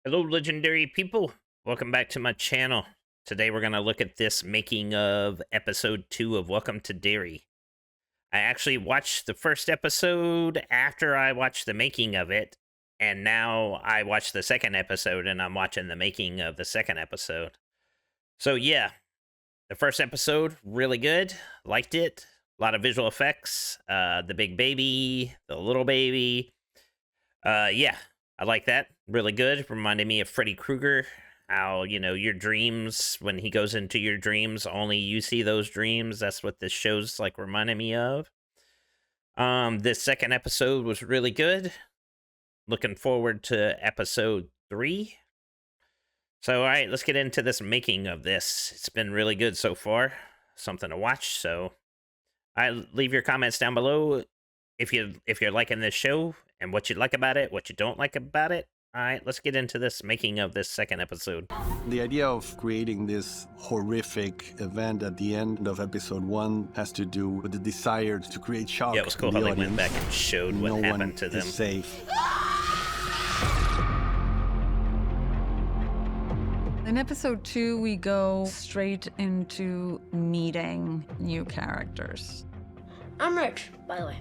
Hello, legendary people. Welcome back to my channel. Today we're going to look at this making of episode 2 of Welcome to Derry. I actually watched the first episode after I watched the making of it, and now I watched the second episode and I'm watching the making of the second episode. So yeah, the first episode, really good. Liked it. A lot of visual effects. The big baby, the little baby. Yeah, I like that. Really good. Reminded me of Freddy Krueger. How, your dreams, when he goes into your dreams, only you see those dreams. That's what this show's like reminding me of. This second episode was really good. Looking forward to episode 3. So, all right, let's get into this making of this. It's been really good so far. Something to watch. So, leave your comments down below if you're liking this show and what you like about it, what you don't like about it. All right, let's get into this making of this second episode. The idea of creating this horrific event at the end of episode 1 has to do with the desire to create shock. Yeah, it was cool how they went back and showed what happened to them. Is safe. In episode 2, we go straight into meeting new characters. I'm Rich, by the way.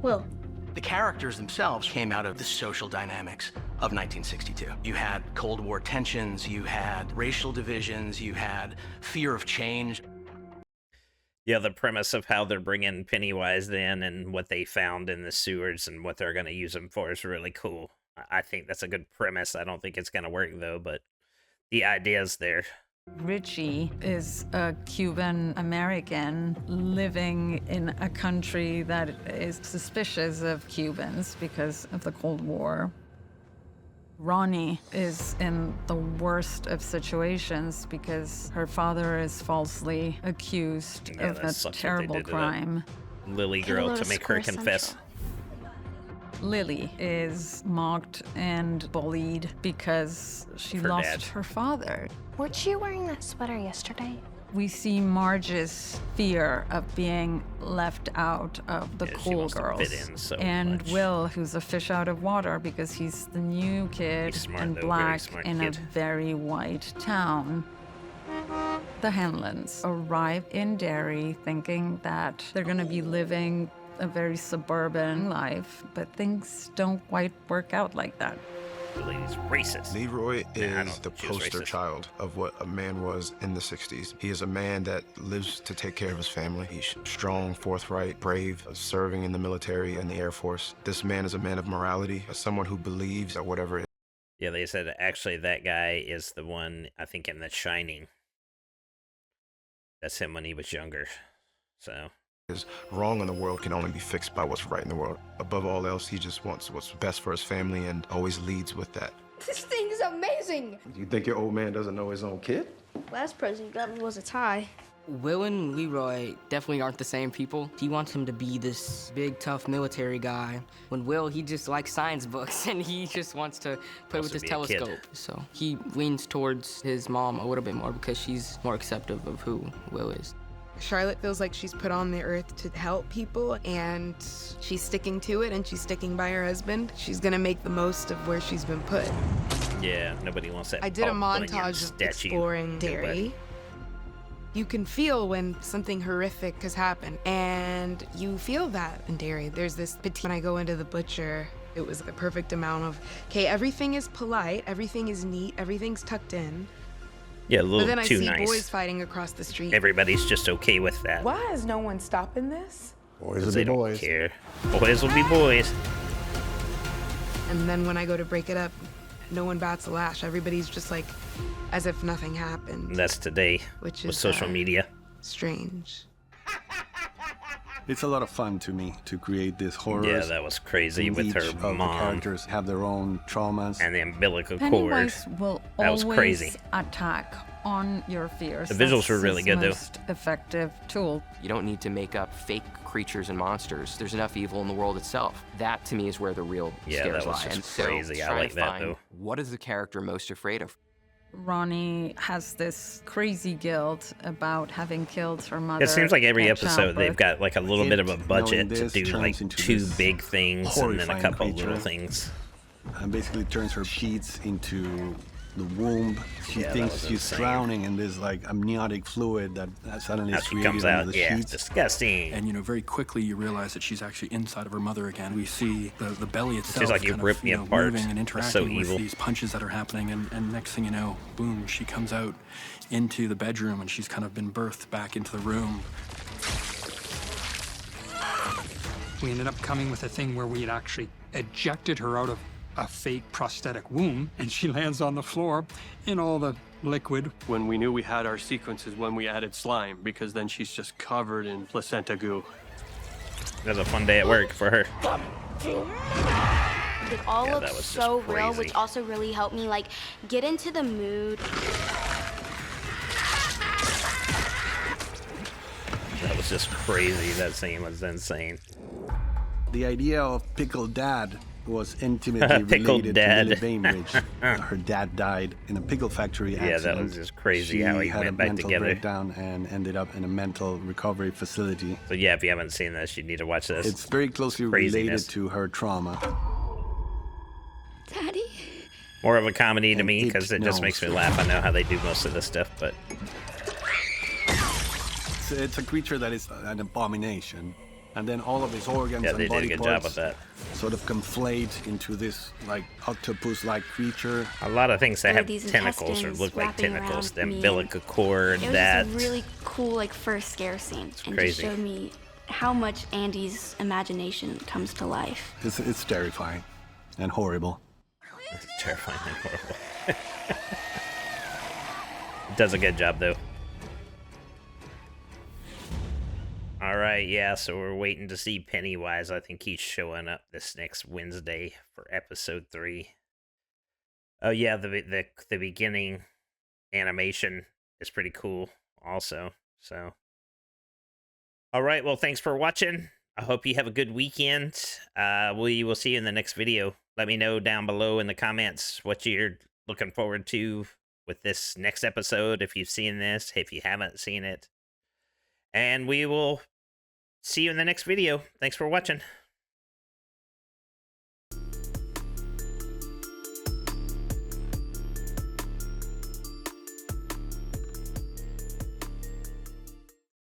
Will. The characters themselves came out of the social dynamics of 1962. You had Cold War tensions, you had racial divisions, you had fear of change. Yeah, the premise of how they're bringing Pennywise in and what they found in the sewers and what they're going to use him for is really cool. I think that's a good premise. I don't think it's going to work, though, but the idea's there. Richie is a Cuban American living in a country that is suspicious of Cubans because of the Cold War. Ronnie is in the worst of situations because her father is falsely accused of a terrible crime. Lily girl to make her confess. Lily is mocked and bullied because she lost her father. Weren't you wearing that sweater yesterday? We see Marge's fear of being left out of the cool girls. And Will, who's a fish out of water because he's the new kid and black in a very white town. The Hanlons arrive in Derry thinking that they're going to be living a very suburban life, but things don't quite work out like that. The lady's racist. Leroy is the poster child of what a man was in the 60s. He is a man that lives to take care of his family. He's strong, forthright, brave, serving in the military and the Air Force. This man is a man of morality, someone who believes that whatever. Yeah, they said actually that guy is the one, I think, in The Shining. That's him when he was younger. So is wrong in the world can only be fixed by what's right in the world. Above all else, he just wants what's best for his family and always leads with that. This thing is amazing! You think your old man doesn't know his own kid? Last present you got me was a tie. Will and Leroy definitely aren't the same people. He wants him to be this big, tough military guy. When Will, he just likes science books and he just wants to play with his telescope. So he leans towards his mom a little bit more because she's more accepting of who Will is. Charlotte feels like she's put on the earth to help people, and she's sticking to it, and she's sticking by her husband. She's gonna make the most of where she's been put. Yeah, nobody wants that. I did a montage of exploring Derry. You can feel when something horrific has happened, and you feel that in Derry. There's this petite, when I go into the butcher, it was the perfect amount of, okay, everything is polite, everything is neat, everything's tucked in. Yeah, a little but then too I see nice. boys fighting across the street. Everybody's just okay with that. Why is no one stopping this? Boys will They be don't boys. care. Boys will be boys. And then when I go to break it up, no one bats a lash. Everybody's just like, as if nothing happened. That's today which with is social media. Strange. It's a lot of fun to me to create this horror. Yeah, that was crazy with her Each of the mom characters have their own traumas. and the umbilical cord. Pennywise will That was always crazy. attack on your fears. The visuals That's were really his good, though. most effective tool. You don't need to make up fake creatures and monsters. There's enough evil in the world itself. That, to me, is where the real Yeah, scares that was lie. just And so, crazy. I trying like to that, find though. What is the character most afraid of? Ronnie has this crazy guilt about having killed her mother. It seems like every at episode they've childbirth. got like a little bit of a budget to this do turns like into 2 this big things and then a horrifying couple creature. little things. and basically turns her sheets into the womb. She thinks she's drowning in this like amniotic fluid that suddenly is created comes out. under the Yeah, sheets. disgusting. And very quickly you realize that she's actually inside of her mother again. We see the belly itself. She's like, you ripped me apart. Moving and interacting so with evil. these punches that are happening, and next thing you know, boom, she comes out into the bedroom, and she's kind of been birthed back into the room. We ended up coming with a thing where we had actually ejected her out of a fake prosthetic womb, and she lands on the floor in all the liquid. When we knew we had our sequences, when we added slime, because then she's just covered in placenta goo. That was a fun day at work for her. It all looks so real, which also really helped me like get into the mood. That was just crazy. That scene was insane. The idea of Pickle Dad was intimately related to Lily Bainbridge. Her dad died in a pickle factory accident. Yeah, that was just crazy how he went back together. She had a mental breakdown and ended up in a mental recovery facility. So yeah, if you haven't seen this, you need to watch this. It's very closely related to her trauma. Daddy? More of a comedy to me because it just makes me laugh. I know how they do most of this stuff, but it's a creature that is an abomination. And then all of his organs and body parts did a good job with that. Sort of conflate into this like octopus-like creature. A lot of things that have tentacles or look like tentacles, the umbilical cord, that. It was a really cool like first scare scene, and just showed me how much Andy's imagination comes to life. It's terrifying and horrible. It's terrifying and horrible. It does a good job though. All right, yeah, so we're waiting to see Pennywise. I think he's showing up this next Wednesday for episode 3. Oh yeah, the beginning animation is pretty cool also. So, all right, well, thanks for watching. I hope you have a good weekend. We will see you in the next video. Let me know down below in the comments what you're looking forward to with this next episode, if you've seen this, if you haven't seen it. And we will see you in the next video. Thanks for watching.